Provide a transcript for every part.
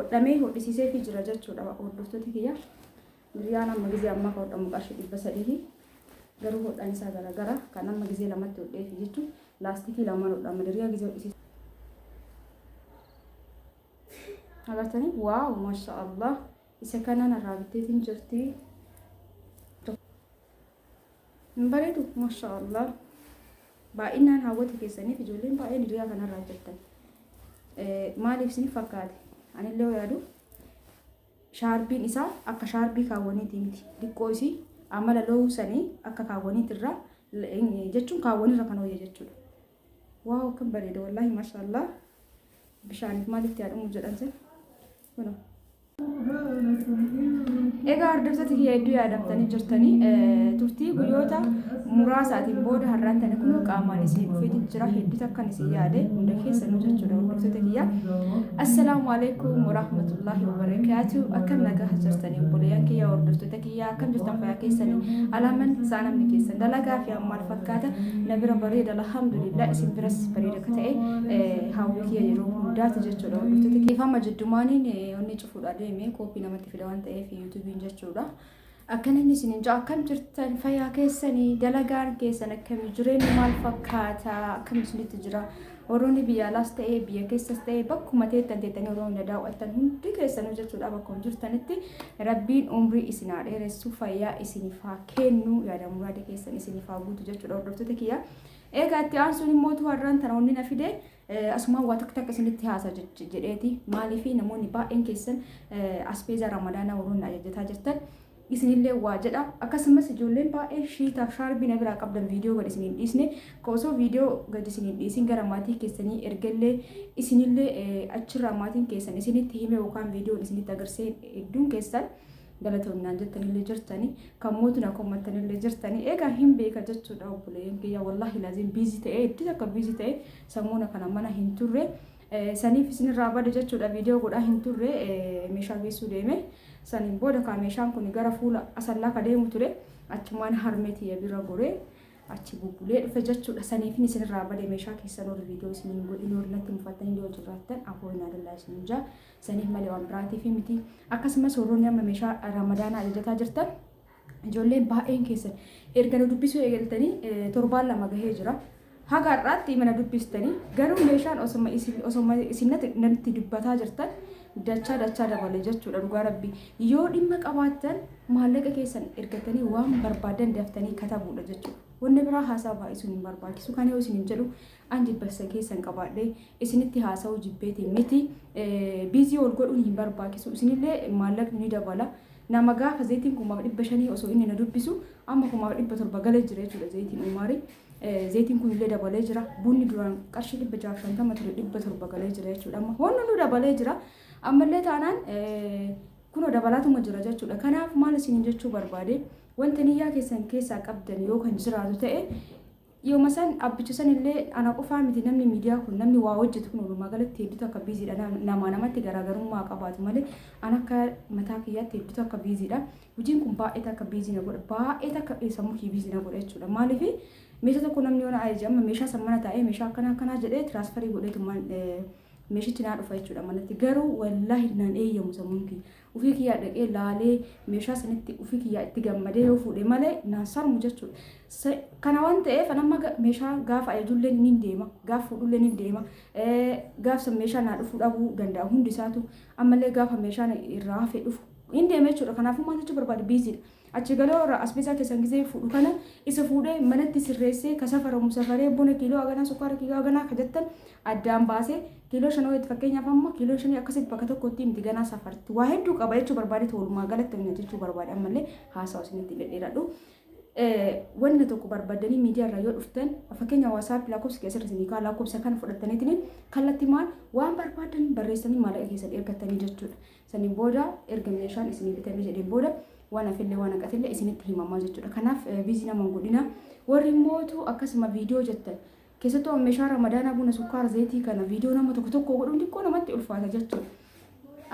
hodhamee hodhisiisee fi jira jechuudha hordoftoota kiyya. Diriyaan amma gizee amma ka hodhamu qarshii 300 garuu hodhaan isaa garagara kan amma gizee lamatti hodheefi jechuun laastikii lamaan hodhama diriyaa gizee hodhisiisa. Agartanii waaw maashaallah isa kanaan irraa bitteetiin jirti. Bareedu maashaallah baay'inaan hawwata keessaniif ijoolleen baay'een diriyaa kanarraa jirtan. Maaliif isin fakkaate? Anillee yaadu shaarbiin isaa akka shaarbii kaawwaniiti miti. Diqqoo isii amala loowusanii akka kaawwaniitirra jechuun kaawwanirra kan hooyye jechuudha. Waaw kan bareeda wallahi maashaallah. Bishaaniif maalitti yaadamu jedhan sen. Kuno. Egaa hordoftoota kiyya hedduu yaadamtanii jirtanii turtii guyyoota muraasaatiin booda har'aan tana kun qaamaan isin dhufeetii jira hedduu akkan isin yaade hunda keessanuu jechuudha hordoftoota kiyya. Assalaamu alaykum warahmatullahi wabarakaatu. Akkam nagaa jirtanii obboleeyyan kiyya hordoftoota kiyya akkam jirtan fayyaa keessanii alaaman isaa namni keessan dalagaa fi ammaal fakkaata na bira bareeda alhamdulillah isin biras bareeda ka ta'e hawwii kiyya yeroo hundaati jechuudha hordoftoota kiyya. Fama jiddumaaniin onni cufuudha deemee koopii namatti fida waan ta'eef yuutuubiin jechuudha. Akkana inni isin inja akkam jirtan fayyaa keessanii dalagaan keessan akkami jireenya maal fakkaata akkam isinitti jira warroonni biyya alaas ta'ee biyya keessas ta'ee bakkuma teettanii warroonni daawwattan hundi keessanuu jechuudha bakkuma jirtanitti rabbiin umrii isin haa dheeressu fayyaa isiniif haa kennu yaada muraada keessan isiniif haa guutu jechuudha hordoftoota kiyya. Egaa itti aansuun immoo har'aan tana onni na fide asumaan waa takka isinitti haasa jedheeti maaliif namoonni baay'een keessan aspeeza ramadaanaa warroonni ajajjataa jirtan isinillee waa jedha akkasumas ijoolleen baay'ee shiitaaf shaarbii na biraa qabdan viidiyoo gad isiniin dhiisne osoo viidiyoo gad isiniin dhiisin gara maatii keessanii ergallee isinillee achirraa maatiin keessan isinitti hime yookaan viidiyoon isinitti agarsiise hedduun keessan galatoomnaan jettanillee jirtanii kan mootuna kommattanillee jirtanii egaa hin beeka jechuudha obboleeyyan kiyya wallahi laaziin biizii ta'ee itti akka biizii ta'ee sammuuna kana mana hin turre saniif isinirraa bada jechuudha viidiyoo godhaa hin turre meeshaa geessuu deeme saniin booda kaa meeshaan kun gara fuula asallaa ka deemu ture achumaan harmeetii bira goree achi bubbulee dhufe jechuudha saniifin isinirraa bade meeshaa keessan ol viidiyoo isiniin godhin ol natti mufattanii dhiyoo jirraattan afoon adallaa isin jaa saniif malee waan biraatiif miti akkasumas warroonni amma meeshaa ramadaanaa ajajataa jirtan ijoolleen baay'een keessan erga nu dubbisuu eegaltanii torbaan lama gahee jira haga har'aatti mana dubbistanii garuu meeshaan osoma isin natti dubbataa jirtan dachaa dabalee jechuudha dhugaa rabbii yoo dhimma qabaattan maallaqa keessan ergatanii waan barbaadan daftanii katabuudha jechuudha. Wanni biraa haasaa baay'isuun hin barbaachisu kan yoo isin jedhu an jibbasa keessan qabaadhee isinitti haasa'uu jibbeetiin miti biizii ol godhuun hin barbaachisu isinillee maallaqni ni dabala nama gaafa zayitiin 500 osoo inni na dubbisu amma 700 galee jira jechuudha zayitiin umaarii zayitiin kun illee dabalee jira bunni duraan qarshii 650 ture 700 galee jira jechuudha amma wanni nu dabalee jira ammallee taanaan kunoo dabalaatuma jira jechuudha kanaaf maal isin jechuu barbaade wanti niyyaa keessan keessaa qabdan yoo kan jiraatu ta'e yoo masan abbichisan illee ana qofaa miti namni miidiyaa kun namni waa hojjetu kun walumaa galatti hedduutu akka biiziidha namatti garaagarummaa qabaatu malee an akka mataa kiyyaatti hedduutu akka biiziidha hojiin kun baay'ee akka biizii na godha baay'ee akka sammuu kii biizii na godha jechuudha maaliif meeshaa tokko namni yoo na ajaje amma meeshaa sammana taa'ee meeshaa akkanaa jedhee tiraansfarii godheetumaan meeshichi naa dhufa jechuudha manatti garuu wallaahi naan eeyyamu sammuun kiyya ufii kiyyaa dhaqee laalee meeshaa sanitti ufii kiyyaa itti gammadee yoo fuudhe malee naan sarmu jechuudha kana waan ta'eef amma meeshaa gaafa ajajullee ni deema gaafa fuudhullee ni deema gaafsa meeshaa naa dhufuu dhabuu danda'a hundi isaatu ammallee gaafa meeshaan irraa hafee dhufu ni deema jechuudha kanaafuu maal jechuu barbaade biiziidha achi galoo asbeesaa keessan gisee fuudhu kana isa fuudhee manatti sirreessee ka safaramu safaree buna kiiloo aganaa sukkaara kiiloo aganaa ka jettan addaan baasee kiiloo 5 itti fakkeenyaaf amma kiiloo 5 akkasitti bakka tokkotti miti ganaa safarti waa hedduu qaba jechuu barbaade walumaa galatti hojii jechuu barbaade ammallee haasawa isinitti dhedheeradhu wanni tokko barbaadanii miidiyaa irraa yoo dhuftan fakkeenya WhatsApp lakkoofsa keessatti isinii kaa lakkoofsa kana fudhataniitiin kallattii maal waan barbaadan barreessanii maallaqa keessatti ergatanii jechuudha saniin booda erga meeshaan isinii bitamee jedheen booda waan afillee waan haqatillee isinitti himamaa jechuudha kanaaf biizii nama godhina warri mootu akkasuma viidiyoo jettan keessattuu meeshaa ramadaanaa buna sukkaara zayitii kana viidiyoo nama tokko godhuun xiqqoo namatti ulfaata jechuudha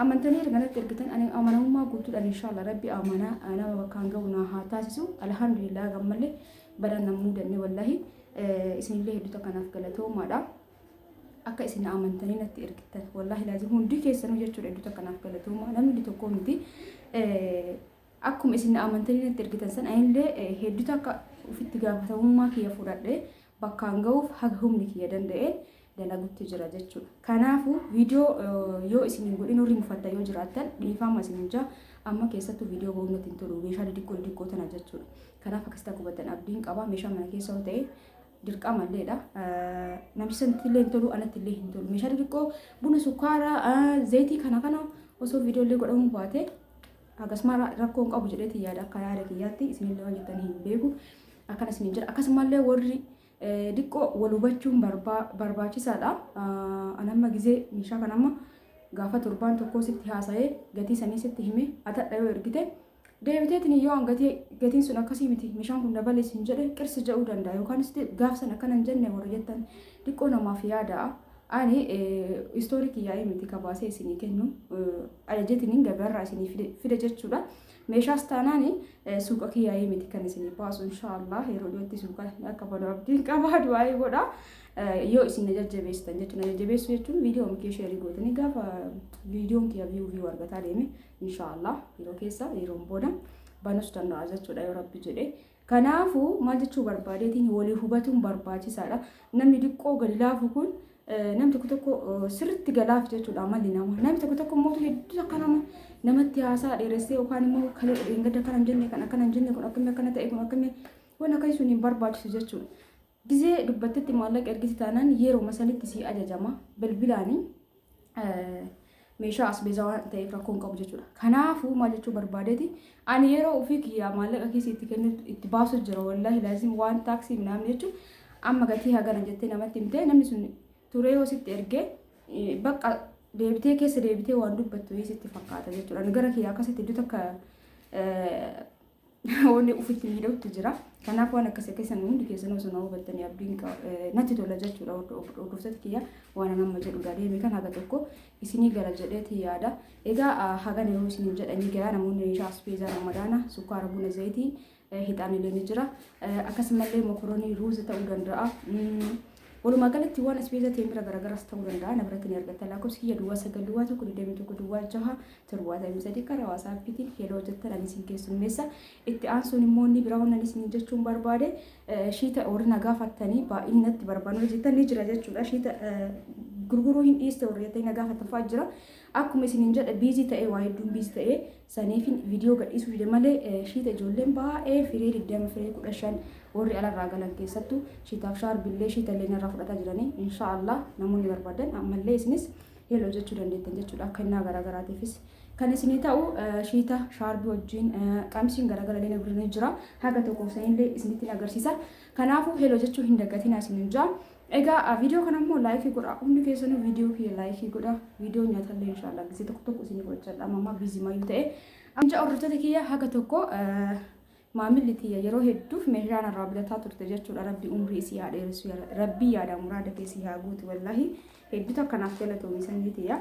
amantanii erganatti ergitan ani amanamummaa guutuudhaan inshallah rabbi amanaa nama bakkaan ga'u na haa taasisu alhamdulillah gammallee badan namuu danne wallahi isinillee hedduuta kanaaf galatoomaadha akka isin amantanii natti ergitan wallahi laazim hundi keessanuu jechuudha hedduu akkanaaf galatooma namni tokko miti akkuma isin amantanii natti ergitan san anillee hedduu akka ufitti gaafatamummaa kiyya fudhadhee bakkaan ga'uuf haga humni kiyya danda'een dalagutti jira jechuudha. Kanaafuu viidiyoo yoo isin godhin horii mufatta yoo jiraattan dhiifama isin jaa amma keessattuu viidiyoo bo'uunatti hin tolu meeshaa xixiqqoo tana jechuudha. Kanaaf akkasitti hubattan abdiin qaba meeshaa mana keessa yoo ta'e dirqamalleedha. Namichi santillee hin tolu anattillee hin tolu meeshaa xixiqqoo buna sukkaara zayitii kana osoo viidiyoolee godhamuu baate akkasuma rakkoon qabu jedheeti yaada akka yaada kiyyaatti isinillee waan jettanii hin beeku akkana isin jira akkasumallee warri diqqoo wal hubachuun barbaachisaadha. Anamma gizee meeshaa kanamma gaafa torbaan tokko sitti haasa'ee gatii sanii sitti hime atadha yoo ergite deebiteetiin yoo gatiin sun akkasii miti meeshaan kun dabalees hin jedhe qirsi jedhuu danda'a yookaan gaafsan akkana hin jenne warra jettan diqqoo namaaf yaada'a. Ani istoorii kiyyaa'ee miti kabaasee isinii kennu ajajeetiin gabaarraa isinii fide jechuudha. Meeshaas taanaani suuqa kiyyaa'ee miti kan isinii baasu inshaallah yeroo dhiyootti suuqa akka banu abdiin qabaa du'aa'ee godha. Yoo isin jajjabeessitan jechuudha. Jajjabeessu jechuun viidiyoo mukee sheerii gootanii gaafa viidiyoon kiyya viyuu argataa deeme inshaallah yeroo keessa yeroo booda banus danda'a jechuudha yoo rabbi jedhee. Kanaafuu maal jechuu barbaadeetiin walii hubatuun barbaachisaadha. Namni diqqoo gadi laafu kun namni tokko sirriitti galaaf jechuudha amalli nama. Namni tokko immoo hedduu akka namatti haasaa dheeressee yookaan immoo kalee dheengadda akkana hin jenne kan akkana hin jenne kun akkamii akkana ta'e kun akkamii waan akkasii sun hin barbaachisu jechuudha. Gizee dubbattetti maallaqa ergiti taanaan yeroo masalitti si ajajama bilbilaanii meeshaa asbeezaa waan ta'eef rakkoon qabu jechuudha. Kanaafuu maal jechuu barbaadeeti ani yeroo ofii kiyyaa maallaqa keessa itti kennu itti baasu jira wallahi laazim waan taaksii namni jechuun amma gatii hagana jettee namatti himtee namni sun turee yoo sitti ergee bakka deebitee keessa deebitee waan dubbattu sitti fakkaata jechuudha. Ani gara kiyyaa akkasitti iddoo takka wanni ufitti miidhagtu jira. Kanaaf waan akkasii keessan hundi keessan osoo na hubattanii abdiin natti tola jechuudha. Hordoftoota kiyya waan amma jedhudha deeme kan haga tokko isinii gara jedheeti yaada. Egaa hagana yoo isin jedhanii gara namoonni meeshaa asbeezaa ramadaana sukkaara buna zayitii hixaanillee ni jira. Akkasumallee mokoroonii ruuza ta'uu danda'a. Walumaa galatti waan asbeezaa teembira garagaraas ta'uu danda'a. Namarratti ni argatta. Lakkoofsi kiyya duwwaa 9 duwwaa 1 21 duwwaa 6 73 karaa waasaappiitiin yeroo jettan ani isin keessummeessa. Itti aansuun immoo inni biraa waan isin jechuun barbaade shiita warri na gaafattanii baay'inatti barbaadu jettan ni jira jechuudha. Shiita gurguruu hin dhiiste warri jettanii na gaafattafaa jira. Akkuma isin jedha biizii ta'ee waa hedduun biizii ta'ee saniif viidiyoo gadhiisuu fide malee shiita ijoolleen baay'ee firee 20 firee 15 warri alarraa galan keessattuu shiitaaf shaarbillee shiita illee narraa fudhataa jiranii inshaallah namoonni barbaadan ammallee isinis heloo jechuu dandeettan jechuudha. Akka innaa garaagaraatiifis kan isinii ta'u shiita shaarbii wajjin qamisiin garaagara illee naguranii jira. Haga tokkoof sanillee isinitti agarsiisa. Kanaafuu heloo jechuu hin daggatina isinin jaa. Egaa viidiyoo kana immoo laayikii godha. Hundi keessanuu viidiyoo kiyya laayikii godha. Viidiyoo nyaatallee inshaallah gisee tokko isinii godhachaa amma biizii maayuu ta'e. Anja hordoftoota kiyya haga tokko maamilli tiyya yeroo hedduuf meeshaan irraa bilataa turte jechuudha. Rabbi umrii isii haa dheeressu rabbi yaada muraada keessi haa guutu wallahi hedduu akkanaaf galatoomii sanyii tiyya.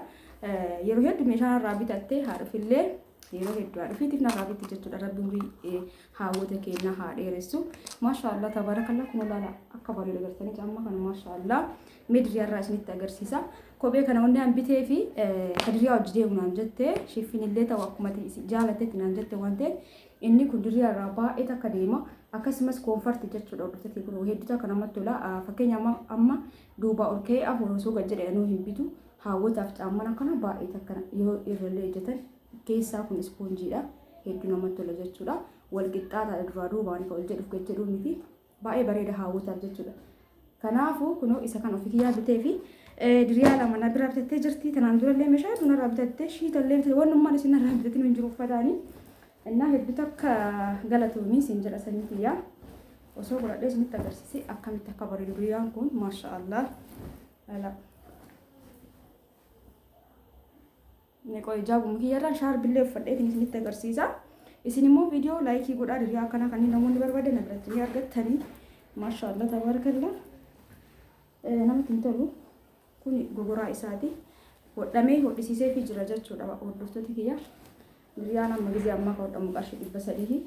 Yeroo hedduu meeshaan irraa bitattee haa dhufillee yeroo hedduu haa dhufiitiif narraa bitti jechuudha. Rabbi umrii haawwata keenya haa dheeressu. Maashaallah tabarakallah kun olaala akka bareedu agartanii amma kana maashaallah meediriyaa irraa isinitti agarsiisa. Kophee kana wanni an bitee fi kadiriyaa hojii deemu naan jettee shiffinillee ta'u akkuma jaalattetti naan jette waan ta'eef inni kun diriyaa irraa baay'ee takka deema. Akkasumas koonfarti jechuudha. Hordoftoota kun hedduu takka namatti tola. Fakkeenya amma duuba ol ka'ee afur osoo gad jedhanii hin bitu haawwataaf caamman akkana baay'ee takka yoo irrallee ejjetan keessaa kun ispoonjiidha. Hedduu namatti tola jechuudha. Wal qixxaataadha duraa duubaan ol jedhuuf gad jedhuu miti baay'ee bareeda haawwataaf jechuudha. Kanaafuu kunoo isa kan ofii kiyyaa bitee fi diriyaa lama na bira bitattee jirti. Tanaan durallee meeshaa hedduu narraa bitattee shiitallee bitee wanummaan isin narraa bitattee hin jiru uffataanii. Innaa hedduu takka galatoomii isin jedha sanyii kiyyaa. Osoo godhadhee isinitti agarsiise akkamitti akka bareedu diriyaan kun maashaallah. Neqoo ijaabuma kiyyarraan shaarbillee uffadheetiin isinitti agarsiisa. Isin immoo viidiyoo laayikii godhaa diriyaa akkana kanneen namoonni barbaadan irratti ni argattanii. Maashaallah tabarakallah. Namatti hin tolu. Kun gogoraa isaati. Hodhamee hodhisiisee fi jira jechuudha hordoftoota kiyya. Diriyaan amma gizee ammaa kan hodhamu qarshii 300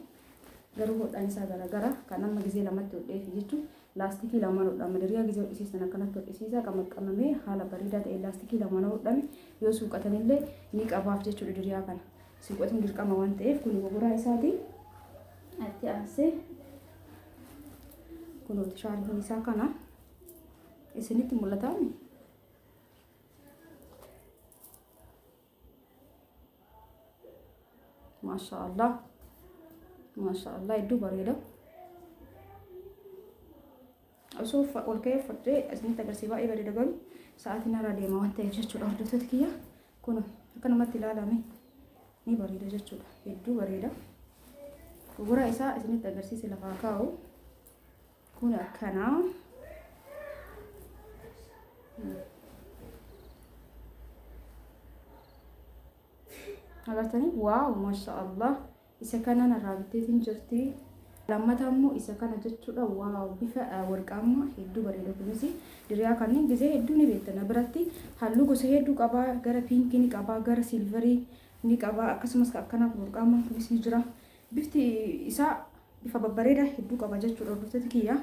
garuu hodhaan isaa garagara kan amma gizee lamatti hodhee fi jechuun laastikii lamaan hodhama diriyaa gisee hodhisiisan akkanatti hodhisiisa qaqqamamee haala bareedaa ta'e laastikii lamaan hodhame yoo suuqatanillee ni qabaaf jechuudha diriyaa kana suuqatuun dirqama waan ta'eef kun gogoraa isaati itti aansee kun shaarbiin isaa kana isinitti mul'ataani maashaallah hedduu bareeda osoo ol ka'ee fudhee isinitti agarsiisa baay'ee bareeda garuu sa'aatiin irra deema waan ta'eef jechuudha hordoftoota kiyya kun akkanumatti ilaalame ni bareeda jechuudha hedduu bareeda gogoraa isaa isinitti agarsiisa lafaa kaa'u kun akkanaa agartanii waaw maashaallah isa kana narraa bitteetiin jirti lammata immoo isa kana jechuudha waaw bifa warqaama hedduu bareeda kunis diriyaa kanneen gisee hedduu ni beektan biratti halluu gosa hedduu qabaa gara piinkii ni qabaa gara silvarii ni qabaa akkasumas akkana warqaama kunis ni jira bifti isaa bifa babbareeda hedduu qaba jechuudha hordoftoota kiyya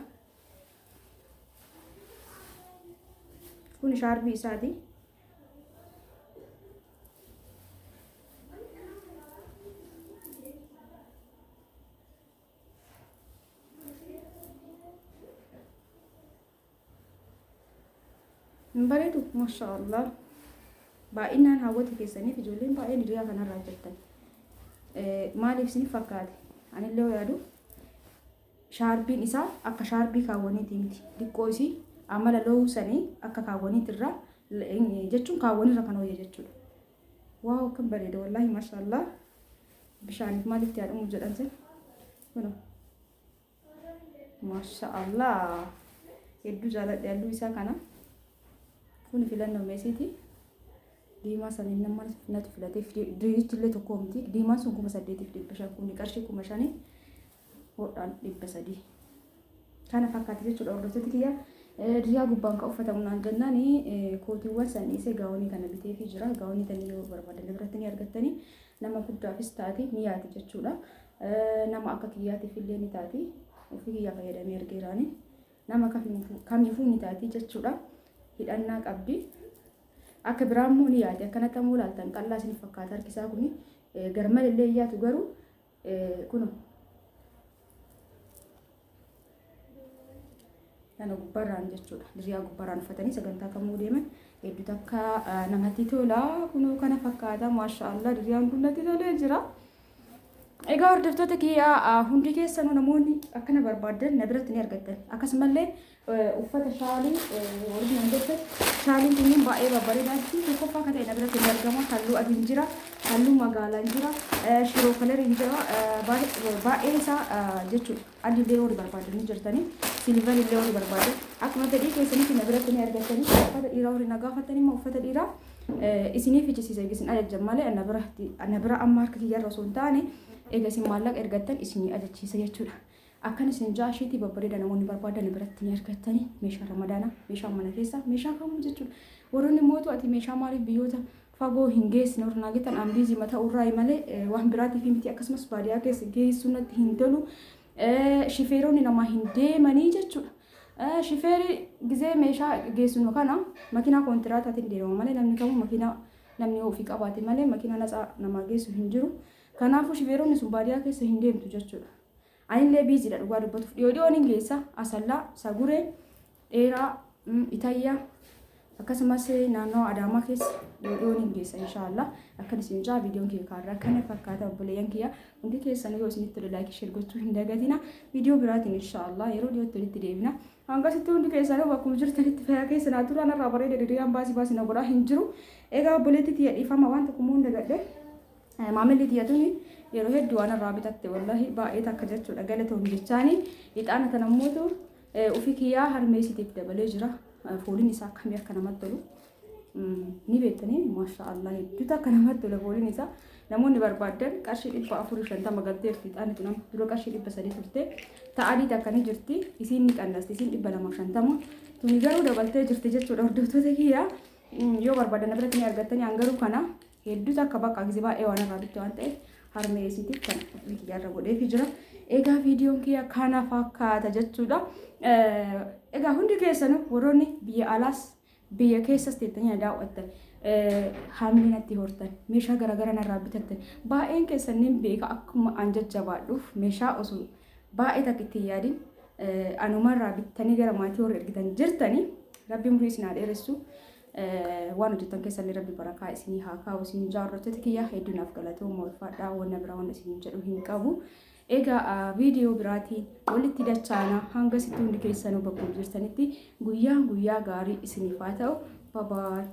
kun shaarbii isaati bareedu maashaallah baay'inaan hawwata keessaniif ijoolleen baay'een diriyaa kanarraa jettan maaliif isin fakkaate anillee yaadu shaarbiin isaa akka shaarbii kaawwaniiti miti diqqoo isii amala lo'uu sanii akka kaawwaniitirra jechuun kaawwanirra kan hooyya jechuudha waaw kan bareeda wallaahi maashaallah bishaaniif maaliif yaadamu jedhan sen kun maashaallah hedduu jaaladhe halluu isaa kana kun filannoo meesiiti diimaa saniin nama natu filateef diriichillee tokko miti diimaan sun 8,500 kun qarshii 5,000 hodhaan 300 kana fakkaate jechuudha hordoftoota kiyya diriyaa gubbaan kan uffatamu naan jennaan kootiiwwan sanniisee gaawonii kana bitee fi jira gaawonii tanii yoo barbaadan biratti ni argattanii nama guddaafis taati ni yaati jechuudha nama akka kiyyaatiif illee ni taati ofii kiyyaa fayyadamee argeeraani nama kamiifuu ni taati jechuudha hidhannaa qabdi akka biraammoo ni yaati akkanatti ammoo laaltan qallaa isin fakkaata harkisaa kun garmalillee iyyaatu garuu kun kana gubbarraan jechuudha diriyaa gubbarraan uffatanii sagantaa kamuu deeman hedduu takka namatti tola kunoo kana fakkaata maashaallah diriyaan kun natti tolee jira egaa hordoftoota kiyyaa hundi keessanuu namoonni akkana barbaadan na biratti ni argattan akkasumallee uffata shaalii waliin hojjetan shaaliin kunniin baay'ee babbareedaatti tokkoffaa akka ta'e na biratti ni argama halluu adiin jira halluu magaalaan jira shiroo kalariin jira baay'ee isaa jechuudha adillee warri barbaadanii jirtanii silver illee warri barbaadan akkuma fedhii keessanitti na biratti ni argattanii uffata dhiiraa warri na gaafatanii immoo uffata dhiiraa isiniif ijjisiisa eegisin ajajjan malee ana bira amma harka kiyyarra osoo hin taane eega isin maallaqa ergattan isinii ajachiisa jechuudha. Akkan isin jaashiitii babbareeda namoonni barbaadan biratti ni argattanii meeshaa ramadaanaa meeshaa mana keessaa meeshaa kamuu jechuudha. Warroonni mootu ati meeshaa maaliif biyyoota fagoo hin geessine warra naagetan ambiizii mataa urraa malee waan biraatiif miti akkasumas baadiyyaa keessa geessuu natti hin tolu shifeeronni namaa hin deemanii jechuudha. Shifeeri gizee meeshaa geessinu kana makiinaa kontiraataatiin deemama malee namni kamuu makiinaa namni ofii qabaate malee makiinaa natsaa namaa geessu hin jiru. Kanaafuu shifeeronni sun baadiyyaa keessa hin deemtu jechuudha. Anillee biiziidha dhugaa dubbatuuf dhiyoo hin geessa asallaa saguree dheeraa itayyaa akkasumas naannoo adaamaa keessa dhiyoo hin geessa inshaallah akka isin jaa viidiyoon kee kaarraa kana fakkaata obboleeyyan kiyya hundi keessan yoo isinitti tolee laayik sheer gochuu hin dagatina viidiyoo biraatiin inshaallah yeroo dhiyootti walitti deebina hangasitti hundi keessan bakkuma jirtanitti fayyaa keessa naa turaan irraa bareeda diriyaan baasii na godhaa hin jiru egaa obboleetti tiyya dhiifama waan tokko muun dagadhe maamilli tiyyatuni yeroo hedduu waan irraa bitatte wallahi baay'ee takka jechuudha galatoon jechaanii ixaana kana mootu ofii kiyyaa harmeesitiif dabalee jira fooliin isaa akkamii akka namatti tolu ni beektanii maashaallah hedduu takka namatti tola fooliin isaa namoonni barbaadan qarshii 450 galteerti ixaana tun dura qarshii 300 turte ta'adii takka ni jirti isiin ni qannasti isiin 250 tuni garuu dabaltee jirti jechuudha hordoftoota kiyyaa yoo barbaadan biratti ni argattanii hangaruu kana hedduu takka bakka gizee baay'ee waan irraa bitte waan ta'eef harmeessitiif kan kiyyaarra godheefi jira. Egaa viidiyoon kiyya kana fakkaata jechuudha. Egaa hundi keessanuu warroonni biyya alaas biyya keessas teessanii daawwattan haamilii natti hortan meeshaa garaagaraa narraa bitattan baay'een keessaniin beeka akkuma an jajjabaadhuuf meeshaa osoo baay'ee takka itti yaadin anumarraa bittanii gara maatii warra ergitan jirtanii rabbiin umurii isin haa dheeressu. Waan hojjetan keessallee rabbi barakaa isinii haa kaa'u. Isin jaarrotatti kiyya hedduunaaf galatooma ulfaadhaa wanna biraa waan isin jedhu hin qabu. Egaa viidiyoo biraatiin walitti dachaana hanga sitti hundi keessanuu bakka jirtanitti guyyaa gaarii isiniif haa ta'u. Bye bye.